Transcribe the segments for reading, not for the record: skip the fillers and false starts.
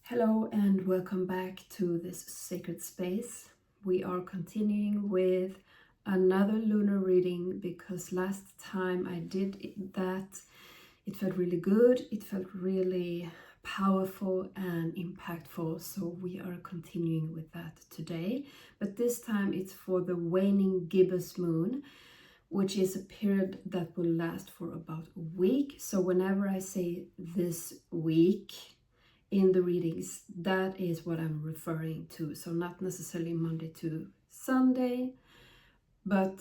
Hello and welcome back to this sacred space. We are continuing with another lunar reading because last time I did that, it felt really good, it felt really powerful and impactful. So we are continuing with that today. But this time it's for the waning gibbous moon, which is a period that will last for about a week. So whenever I say this week, in the readings, that is what I'm referring to. So not necessarily Monday to Sunday, but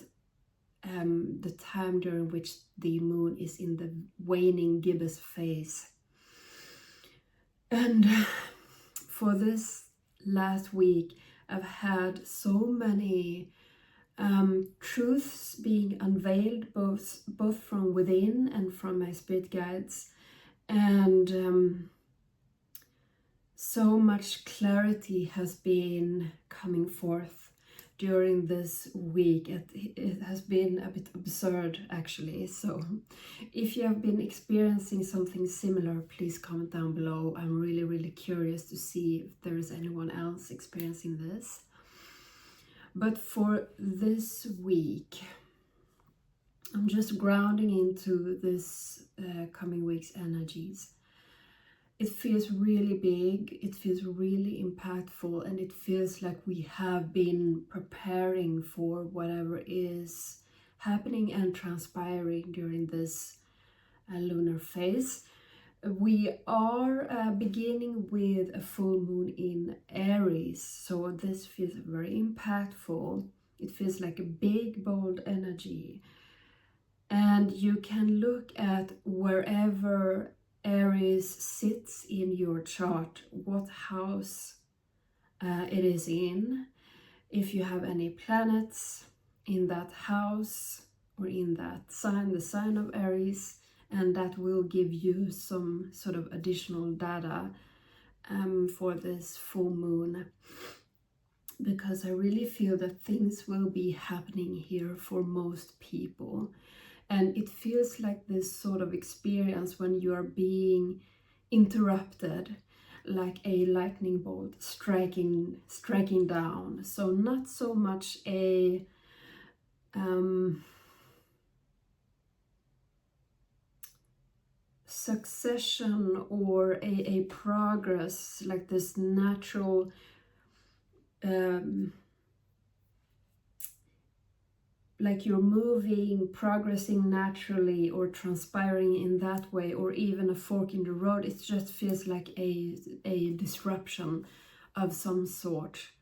the time during which the moon is in the waning gibbous phase. And for this last week, I've had so many truths being unveiled, both from within and from my spirit guides, and so much clarity has been coming forth during this week. It has been a bit absurd, actually. So if you have been experiencing something similar, please comment down below. I'm really curious to see if there is anyone else experiencing this. But for this week, I'm just grounding into this coming week's energies. It feels really big, it feels really impactful, and it feels like we have been preparing for whatever is happening and transpiring during this lunar phase. We are beginning with a full moon in Aries, so this feels very impactful. It feels like a big, bold energy. And you can look at wherever Aries sits in your chart, what house it is in, if you have any planets in that house or in that sign, the sign of Aries, and that will give you some sort of additional data for this full moon, because I really feel that things will be happening here for most people. And it feels like this sort of experience when you are being interrupted, like a lightning bolt striking down. So not so much a succession or a progress, like this natural like you're moving, progressing naturally or transpiring in that way, or even a fork in the road. It just feels like a disruption of some sort,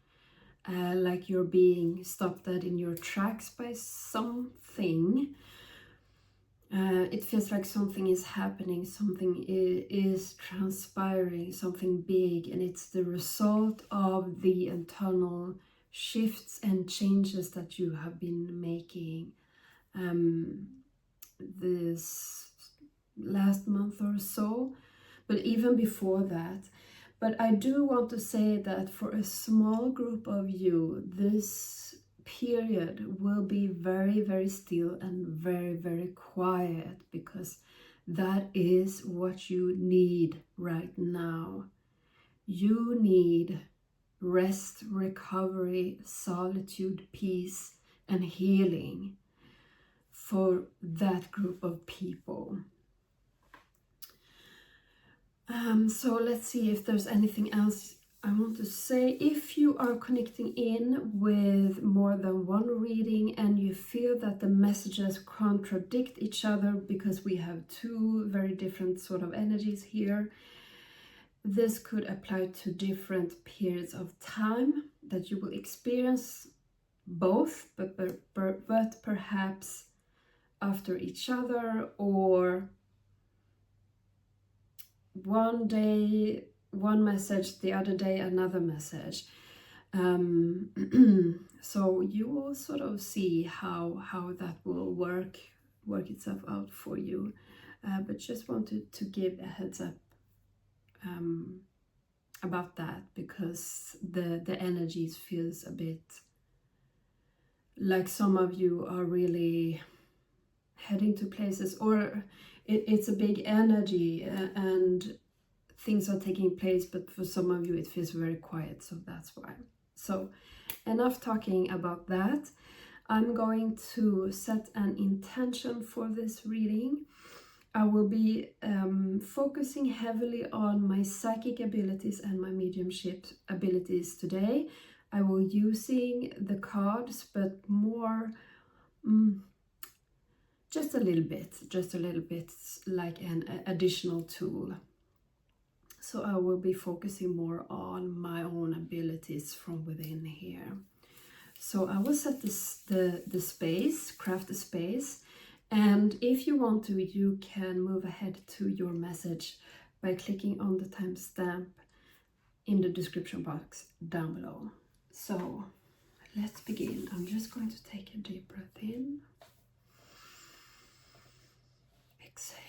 like you're being stopped dead in your tracks by something. It feels like something is happening, something is transpiring, something big, and it's the result of the internal shifts and changes that you have been making this last month or so, but even before that. But I do want to say that for a small group of you, this period will be very still and very quiet, because that is what you need right now. You need rest, recovery, solitude, peace, and healing for that group of people. So let's see if there's anything else I want to say. If you are connecting in with more than one reading and you feel that the messages contradict each other because we have two very different sort of energies here, this could apply to different periods of time that you will experience both, but perhaps after each other, or one day one message, the other day another message. So you will sort of see how that will work itself out for you, but just wanted to give a heads up about that, because the energies feels a bit like some of you are really heading to places, or it's a big energy, and things are taking place, but for some of you it feels very quiet, so that's why. So enough talking about that. I'm going to set an intention for this reading. I will be focusing heavily on my psychic abilities and my mediumship abilities today. I will using the cards, but more just a little bit like an additional tool. So I will be focusing more on my own abilities from within here. So I will set the space, craft the space, and if you want to, you can move ahead to your message by clicking on the timestamp in the description box down below. So let's begin. I'm just going to take a deep breath in. Exhale.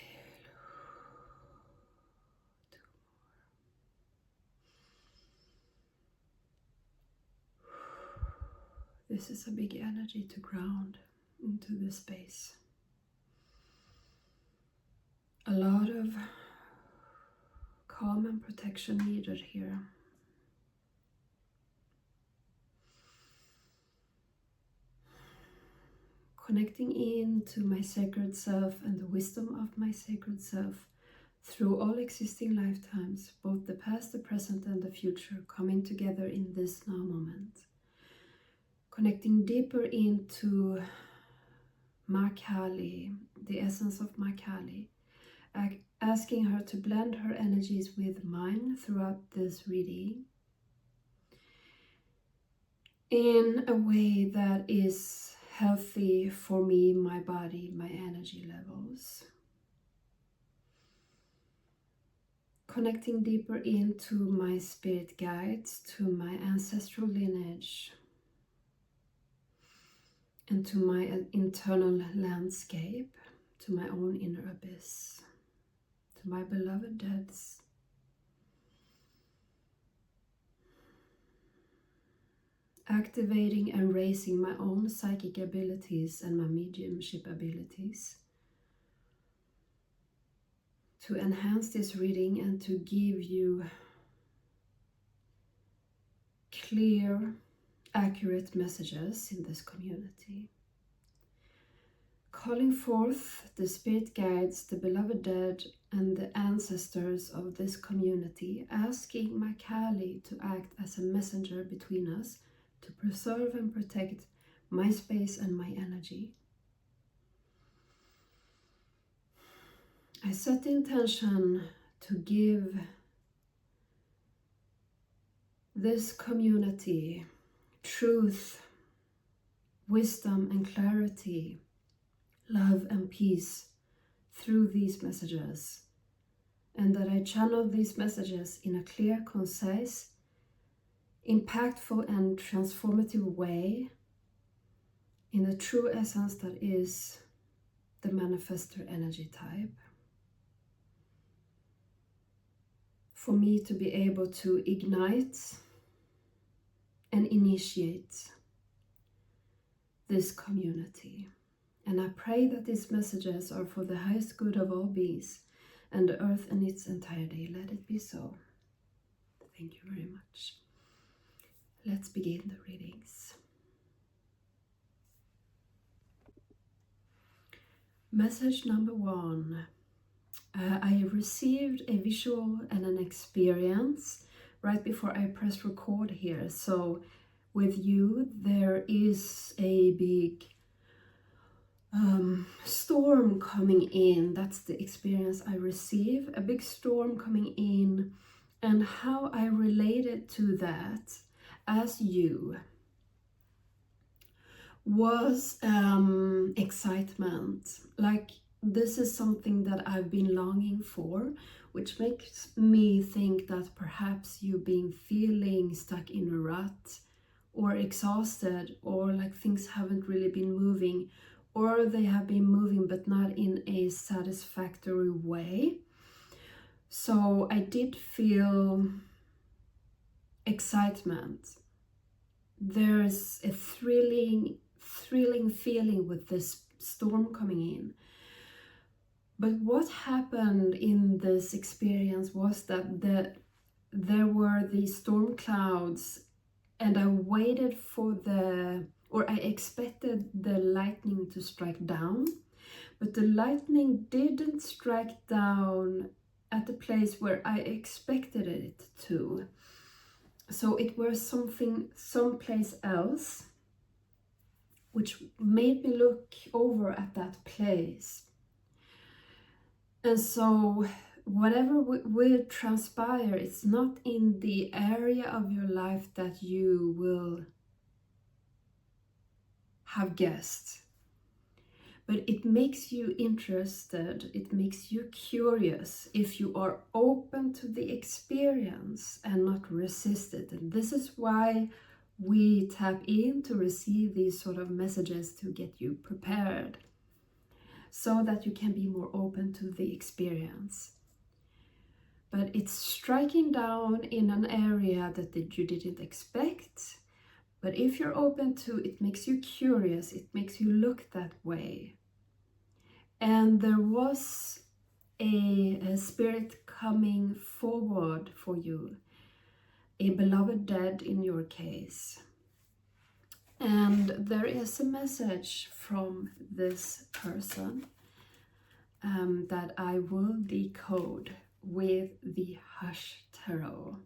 This is a big energy to ground into the space. A lot of calm and protection needed here. Connecting in to my sacred self and the wisdom of my sacred self through all existing lifetimes, both the past, the present and the future, coming together in this now moment. Connecting deeper into Ma Kali, the essence of Ma Kali, asking her to blend her energies with mine throughout this reading in a way that is healthy for me, my body, my energy levels. Connecting deeper into my spirit guides, to my ancestral lineage, and to my internal landscape, to my own inner abyss, to my beloved deads, activating and raising my own psychic abilities and my mediumship abilities to enhance this reading and to give you clear, accurate messages in this community. Calling forth the spirit guides, the beloved dead, and the ancestors of this community, asking Ma Kali to act as a messenger between us to preserve and protect my space and my energy. I set the intention to give this community truth, wisdom and clarity, love and peace through these messages, and that I channel these messages in a clear, concise, impactful and transformative way in the true essence that is the manifestor energy type. For me to be able to ignite and initiate this community. And I pray that these messages are for the highest good of all beings and the earth and its entirety. Let it be so. Thank you very much. Let's begin the readings. Message number 1. I received a visual and an experience right before I press record here. So with you, there is a big storm coming in. That's the experience I receive. A big storm coming in, and how I related to that as you was excitement. Like, this is something that I've been longing for, which makes me think that perhaps you've been feeling stuck in a rut or exhausted, or like things haven't really been moving, or they have been moving but not in a satisfactory way. So I did feel excitement. There's a thrilling feeling with this storm coming in. But what happened in this experience was that there were these storm clouds, and I waited for I expected the lightning to strike down, but the lightning didn't strike down at the place where I expected it to. So it was someplace else, which made me look over at that place. And so whatever will transpire, it's not in the area of your life that you will have guessed. But it makes you interested, it makes you curious if you are open to the experience and not resist it. And this is why we tap in to receive these sort of messages, to get you prepared, so that you can be more open to the experience. But it's striking down in an area that you didn't expect. But if you're open to it, it makes you curious, it makes you look that way. And there was a spirit coming forward for you, a beloved dead in your case. And there is a message from this person that I will decode with the Hush Tarot.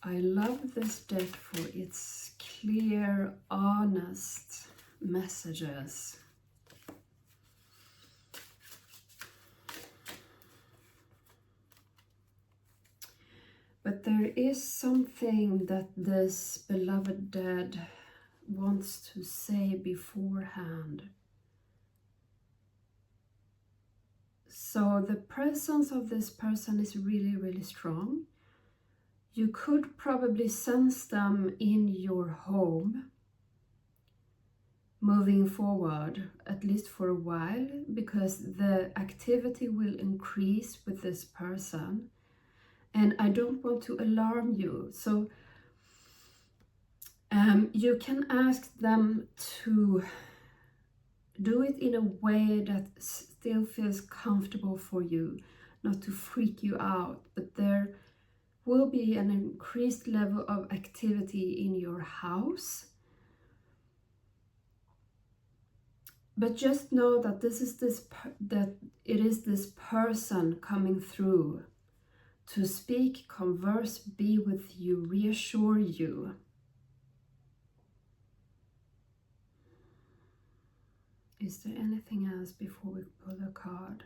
I love this deck for its clear, honest messages. But there is something that this beloved dead wants to say beforehand. So the presence of this person is really, really strong. You could probably sense them in your home moving forward, at least for a while, because the activity will increase with this person. And I don't want to alarm you. So you can ask them to do it in a way that still feels comfortable for you, not to freak you out. But there will be an increased level of activity in your house. But just know that it is this person coming through to speak, converse, be with you, reassure you. Is there anything else before we pull a card?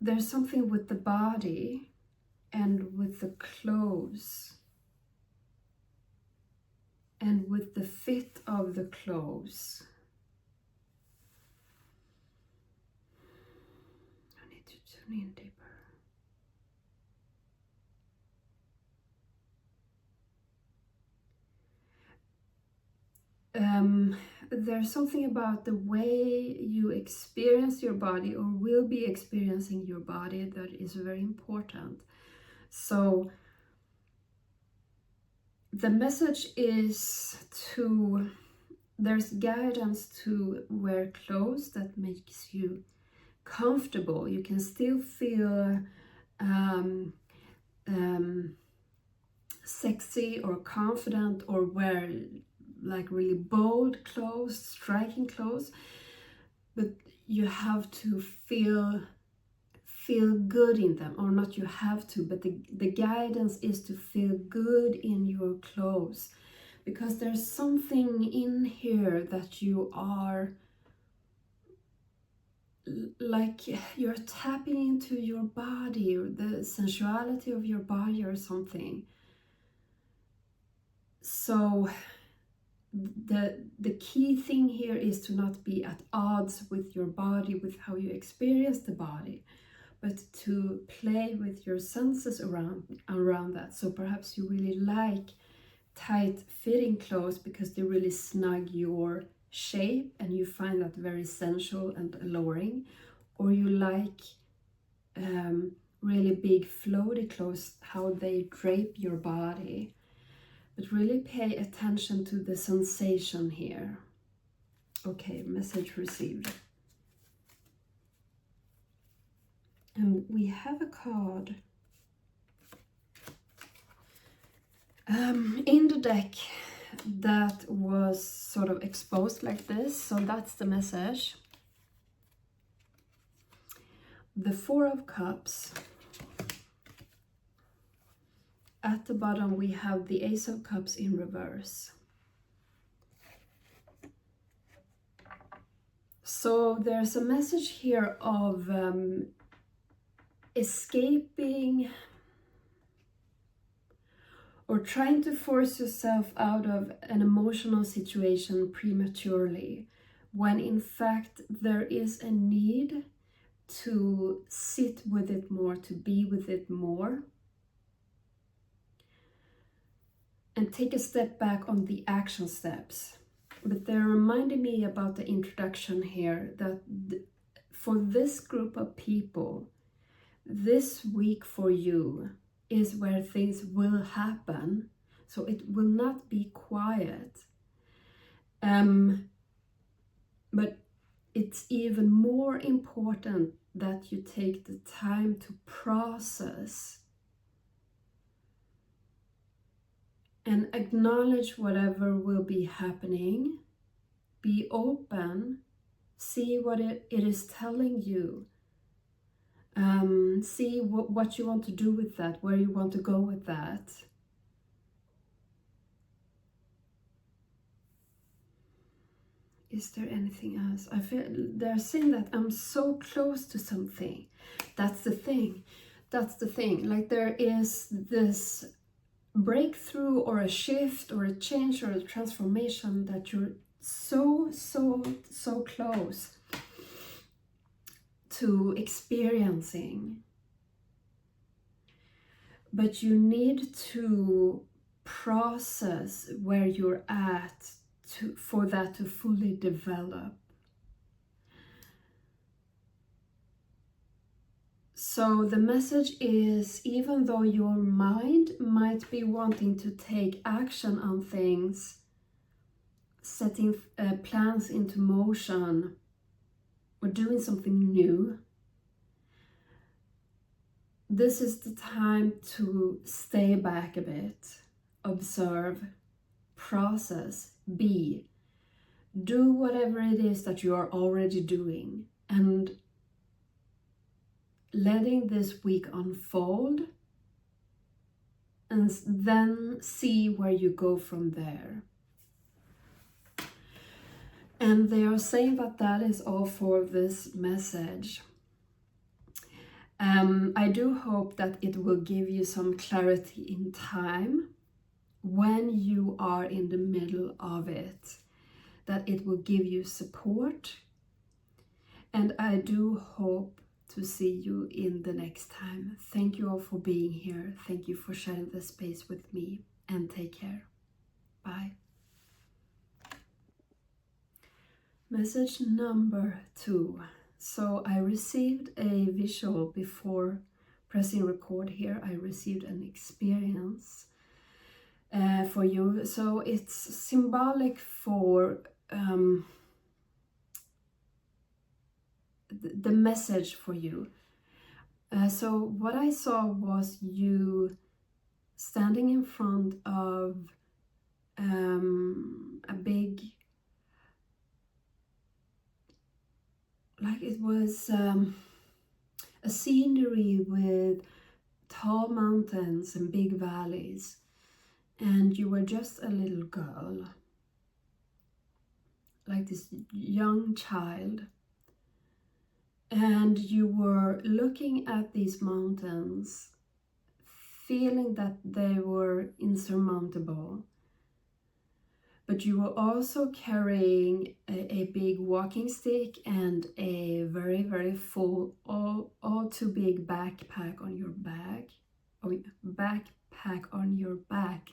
There's something with the body and with the clothes and with the fit of the clothes. I need to tune in deeper. There's something about the way you experience your body or will be experiencing your body that is very important. So the message is there's guidance to wear clothes that makes you comfortable. You can still feel sexy or confident, or wear like really bold clothes, striking clothes, but you have to feel good in them. Or not you have to, but the guidance is to feel good in your clothes, because there's something in here that you are like you're tapping into your body, or the sensuality of your body or something. So the key thing here is to not be at odds with your body, with how you experience the body, but to play with your senses around that. So perhaps you really like tight fitting clothes because they really snug your shape and you find that very sensual and alluring, or you like really big floaty clothes, how they drape your body. But really pay attention to the sensation here. Okay, message received. And we have a card. In the deck that was sort of exposed like this, so that's the message. The Four of Cups. At the bottom we have the Ace of Cups in reverse. So there's a message here of escaping or trying to force yourself out of an emotional situation prematurely, when in fact there is a need to sit with it more, to be with it more, and take a step back on the action steps. But they're reminding me about the introduction here, that for this group of people, this week for you is where things will happen. So it will not be quiet. But it's even more important that you take the time to process and acknowledge whatever will be happening. Be open, see what it is telling you. See what you want to do with that, where you want to go with that. Is there anything else? I feel they're saying that I'm so close to something. That's the thing. That's the thing. Like there is this breakthrough or a shift or a change or a transformation that you're so close to experiencing. But you need to process where you're at for that to fully develop. So the message is, even though your mind might be wanting to take action on things, setting plans into motion, or doing something new, this is the time to stay back a bit, observe, process, do whatever it is that you are already doing, and letting this week unfold, and then see where you go from there. And they are saying that that is all for this message. I do hope that it will give you some clarity in time when you are in the middle of it, that it will give you support. And I do hope to see you in the next time. Thank you all for being here. Thank you for sharing this space with me, and take care. Bye. Message number 2. So I received a visual before pressing record here. I received an experience for you. So it's symbolic for the message for you. So what I saw was you standing in front of a big, like it was a scenery with tall mountains and big valleys, and you were just a little girl, like this young child, and you were looking at these mountains, feeling that they were insurmountable. But you were also carrying a big walking stick and a very full, all too big backpack on your back. Oh, backpack on your back.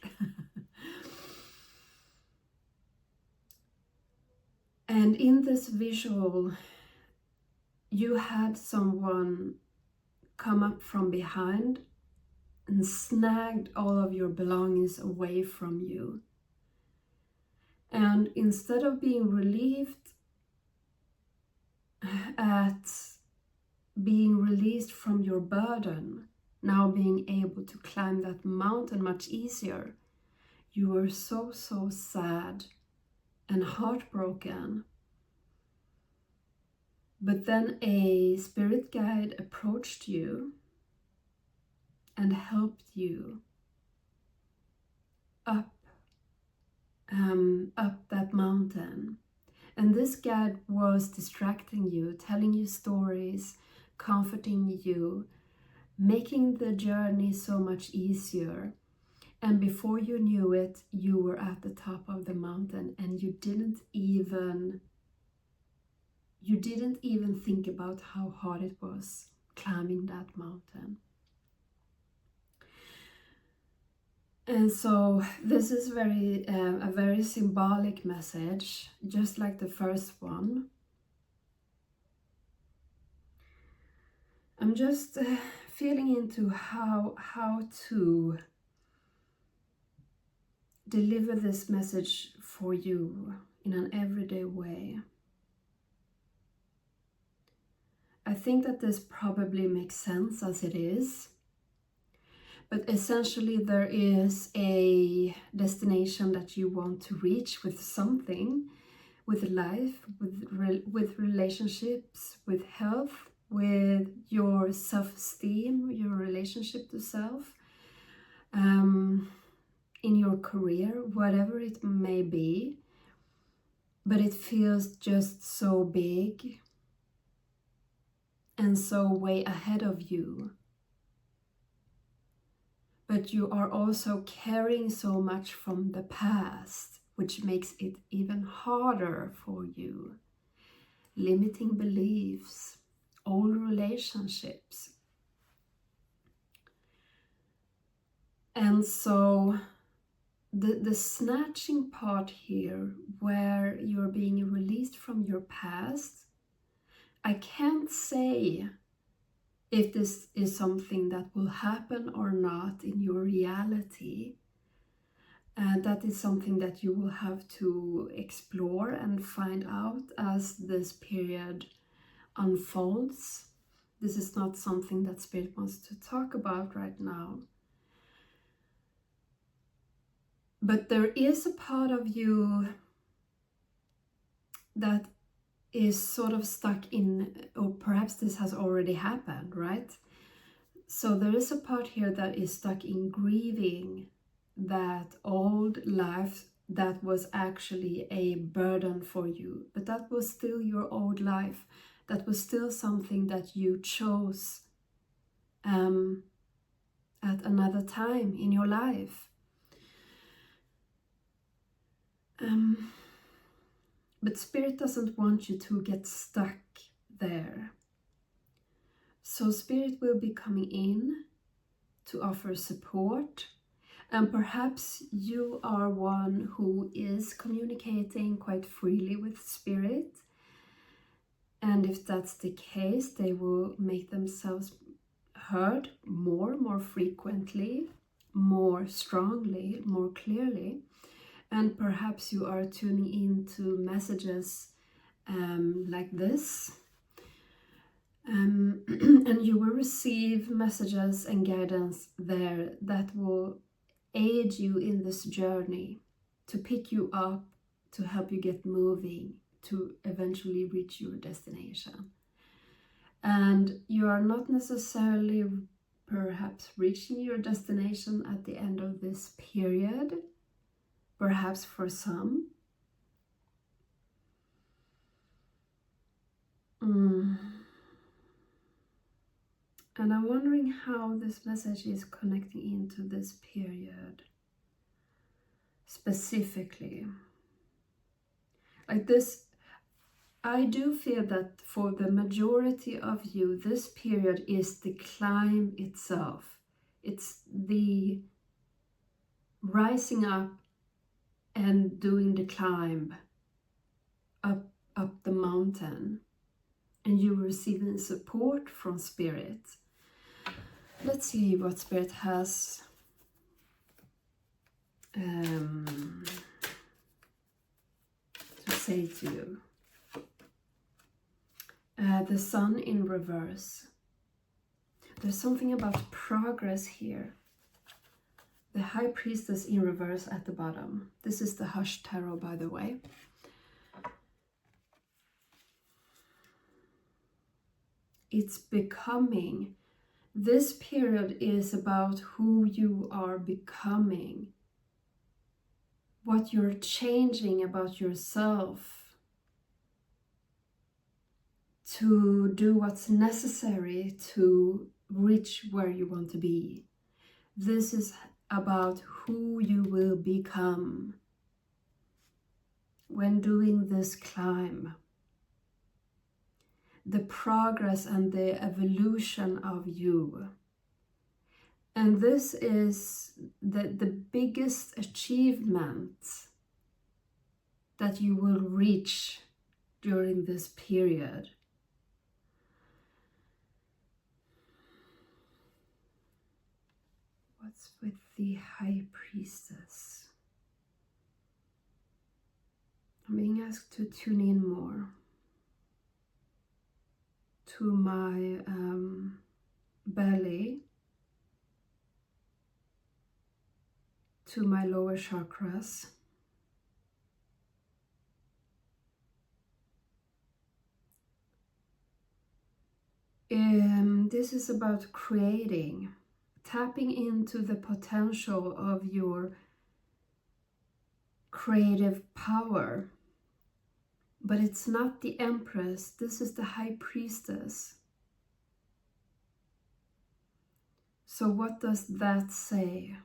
And in this visual, you had someone come up from behind and snagged all of your belongings away from you. And instead of being relieved at being released from your burden, now being able to climb that mountain much easier. You were so sad and heartbroken. But then a spirit guide approached you and helped you up that mountain. And this guide was distracting you, telling you stories, comforting you, making the journey so much easier. And before you knew it, you were at the top of the mountain, and you didn't even think about how hard it was climbing that mountain. And so this is a very symbolic message, just like the first one. I'm just feeling into how to deliver this message for you in an everyday way. I think that this probably makes sense as it is. But essentially there is a destination that you want to reach with something, with life, with relationships, with health, with your self-esteem, your relationship to self, in your career, whatever it may be. But it feels just so big and so way ahead of you. But you are also carrying so much from the past, which makes it even harder for you. Limiting beliefs, old relationships. And so the snatching part here, where you're being released from your past, I can't say if this is something that will happen or not in your reality. That is something that you will have to explore and find out as this period unfolds. This is not something that Spirit wants to talk about right now. But there is a part of you that is sort of stuck in, or perhaps this has already happened, right? So there is a part here that is stuck in grieving that old life that was actually a burden for you, but that was still your old life. That was still something that you chose at another time in your life. But Spirit doesn't want you to get stuck there. So Spirit will be coming in to offer support. And perhaps you are one who is communicating quite freely with Spirit. And if that's the case, they will make themselves heard more frequently, more strongly, more clearly. And perhaps you are tuning into messages like this. And you will receive messages and guidance there that will aid you in this journey, to pick you up, to help you get moving, to eventually reach your destination. And you are not necessarily perhaps reaching your destination at the end of this period, perhaps for some. And I'm wondering how this message is connecting into this period specifically. Like this, I do feel that for the majority of you, this period is the climb itself. It's the rising up and doing the climb up the mountain. And you receiving support from Spirit. Let's see what Spirit has to say to you. The sun in reverse. There's something about progress here. The High Priestess in reverse at the bottom. This is the Hush Tarot, by the way. It's becoming. This period is about who you are becoming, what you're changing about yourself to do what's necessary to reach where you want to be. This is about who you will become when doing this climb. The progress and the evolution of you. And this is the biggest achievement that you will reach during this period. What's with the High Priestess? I'm being asked to tune in more to my belly, to my lower chakras. This is about creating, tapping into the potential of your creative power. But it's not the Empress, this is the High Priestess. So what does that say?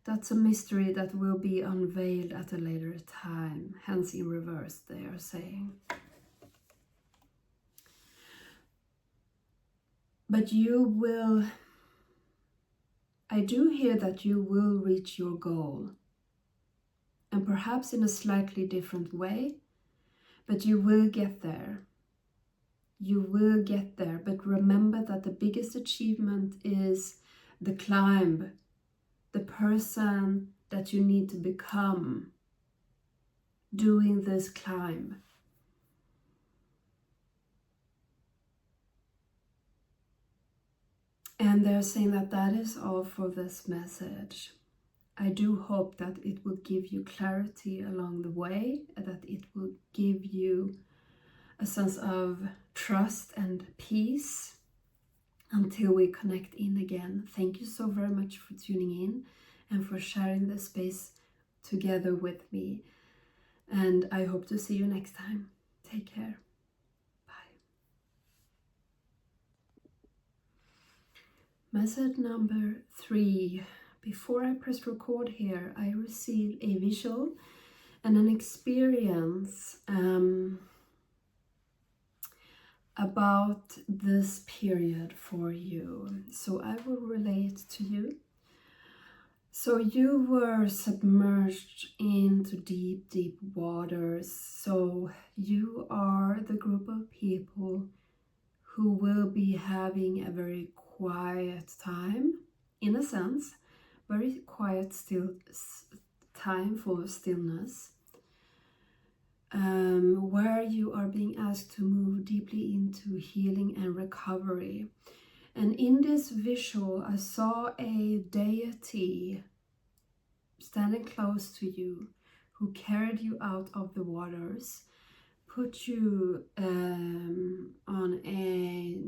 That's a mystery that will be unveiled at a later time, hence in reverse they are saying. But you will, I do hear that you will reach your goal. And perhaps in a slightly different way, but you will get there. You will get there, but remember that the biggest achievement is the climb, the person that you need to become doing this climb. And they're saying that that is all for this message. I do hope that it will give you clarity along the way, and that it will give you a sense of trust and peace until we connect in again. Thank you so very much for tuning in and for sharing this space together with me. And I hope to see you next time. Take care. Bye. Message number 3. Before I press record here, I received a visual and an experience about this period for you. So I will relate to you. So you were submerged into deep, deep waters. So you are the group of people who will be having a very quiet time, in a sense, very quiet still time full of stillness, where you are being asked to move deeply into healing and recovery. And in this visual, I saw a deity standing close to you who carried you out of the waters, put you on a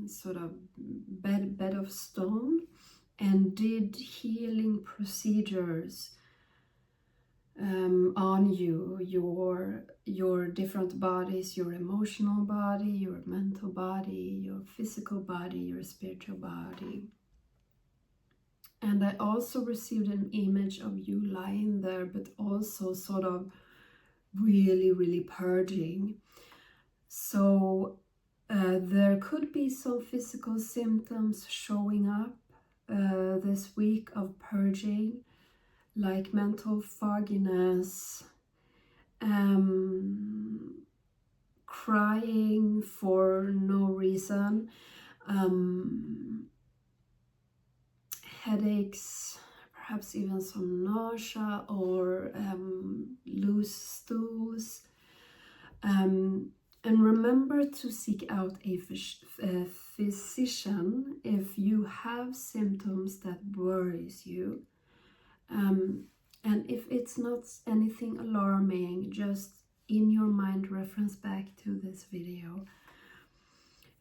sort of bed of stone, and did healing procedures on you, your different bodies, your emotional body, your mental body, your physical body, your spiritual body. And I also received an image of you lying there, but also sort of really, really purging. So there could be some physical symptoms showing up this week of purging, like mental fogginess, crying for no reason, headaches, perhaps even some nausea or loose stools, And remember to seek out a physician if you have symptoms that worries you. And if it's not anything alarming, just in your mind reference back to this video.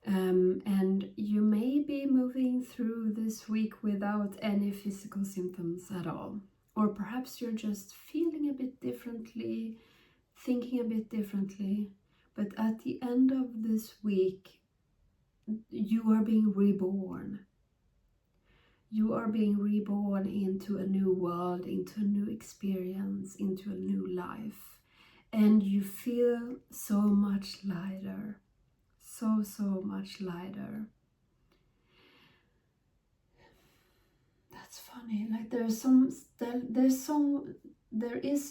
And you may be moving through this week without any physical symptoms at all. Or perhaps you're just feeling a bit differently, thinking a bit differently. But at the end of this week, you are being reborn. You are being reborn into a new world, into a new experience, into a new life. And you feel so much lighter. So much lighter. That's funny. Like there is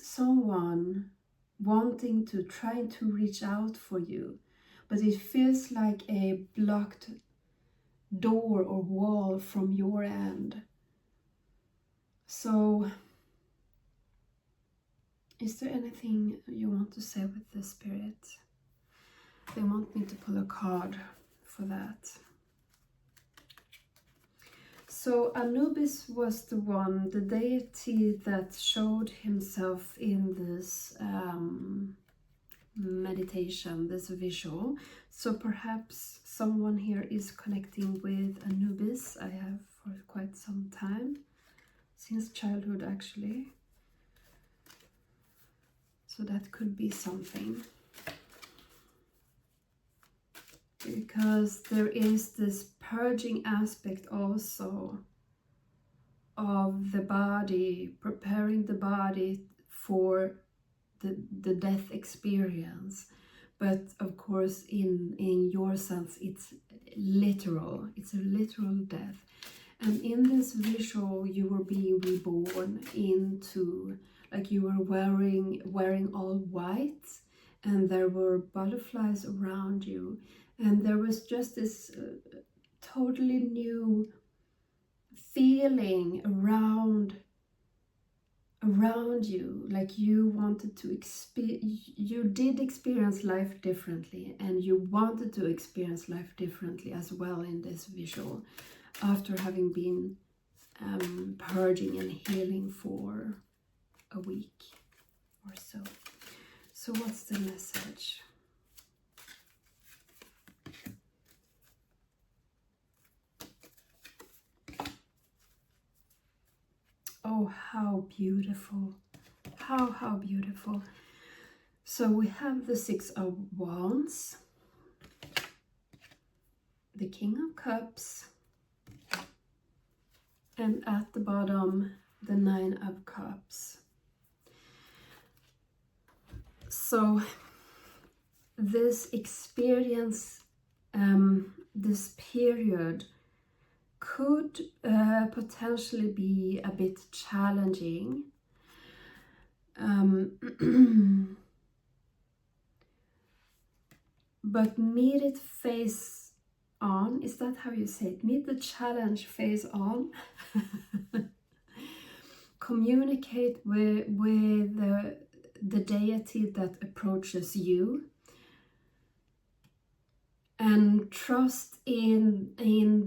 someone wanting to try to reach out for you, but it feels like a blocked door or wall from your end. So is there anything you want to say with the spirit? They want me to pull a card for that. So Anubis was the deity that showed himself in this meditation, this visual. So perhaps someone here is connecting with Anubis. I have for quite some time, since childhood actually. So that could be something. Because there is this purging aspect also of the body, preparing the body for the death experience. But of course in your sense it's literal, it's a literal death. And in this visual you were being reborn into, like you were wearing all white, and there were butterflies around you. And there was just this totally new feeling around you, like you wanted to you did experience life differently, and you wanted to experience life differently as well in this visual, after having been purging and healing for a week or so. So what's the message? Oh, how beautiful. How beautiful. So we have the Six of Wands, the King of Cups, and at the bottom, the Nine of Cups. So this experience, this period, could potentially be a bit challenging. But meet it face on. Is that how you say it? Meet the challenge face on. Communicate with the deity that approaches you. And trust in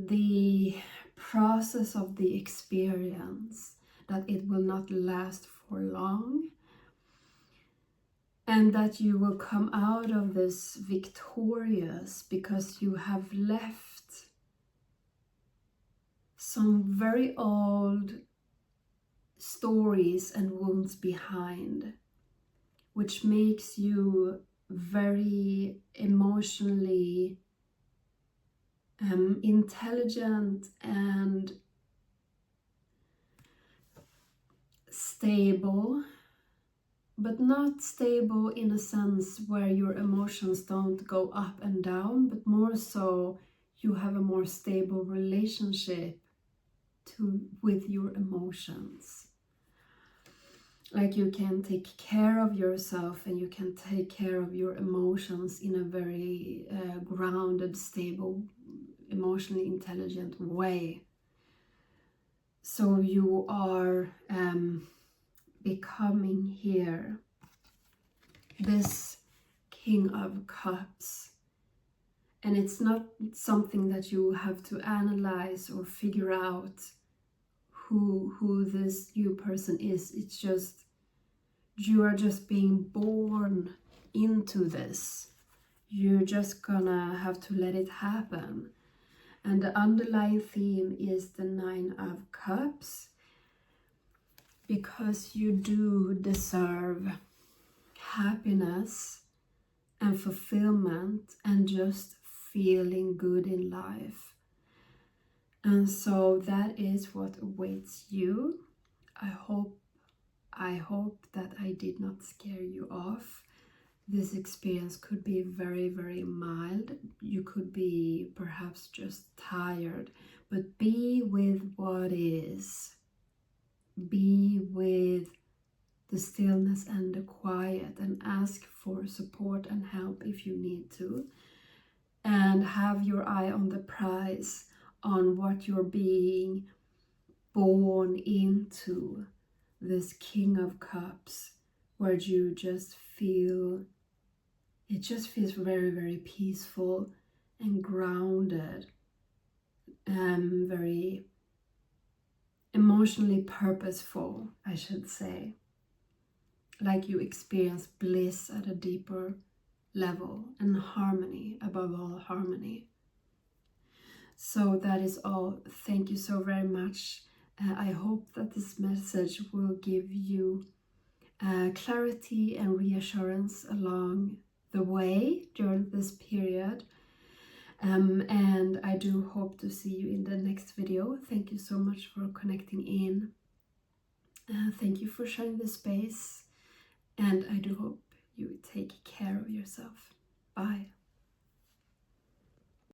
the process of the experience, that it will not last for long, and that you will come out of this victorious, because you have left some very old stories and wounds behind, which makes you very emotionally intelligent and stable, but not stable in a sense where your emotions don't go up and down, but more so you have a more stable relationship with your emotions. Like you can take care of yourself, and you can take care of your emotions in a very grounded, stable, emotionally intelligent way. So you are becoming here this King of Cups. And it's not something that you have to analyze or figure out who this new person is. It's just, you are just being born into this. You're just gonna have to let it happen. And the underlying theme is the Nine of Cups, because you do deserve happiness and fulfillment and just feeling good in life. And so that is what awaits you. I hope that I did not scare you off. This experience could be very, very mild. You could be perhaps just tired, but be with what is. Be with the stillness and the quiet, and ask for support and help if you need to. And have your eye on the prize, on what you're being born into, this King of Cups, where you just feel, it just feels very, very peaceful and grounded, and very emotionally purposeful, I should say. Like you experience bliss at a deeper level, and harmony, above all harmony. So that is all. Thank you so very much. I hope that this message will give you clarity and reassurance along the way during this period. And I do hope to see you in the next video. Thank you so much for connecting in. Thank you for sharing the space. And I do hope you take care of yourself. Bye.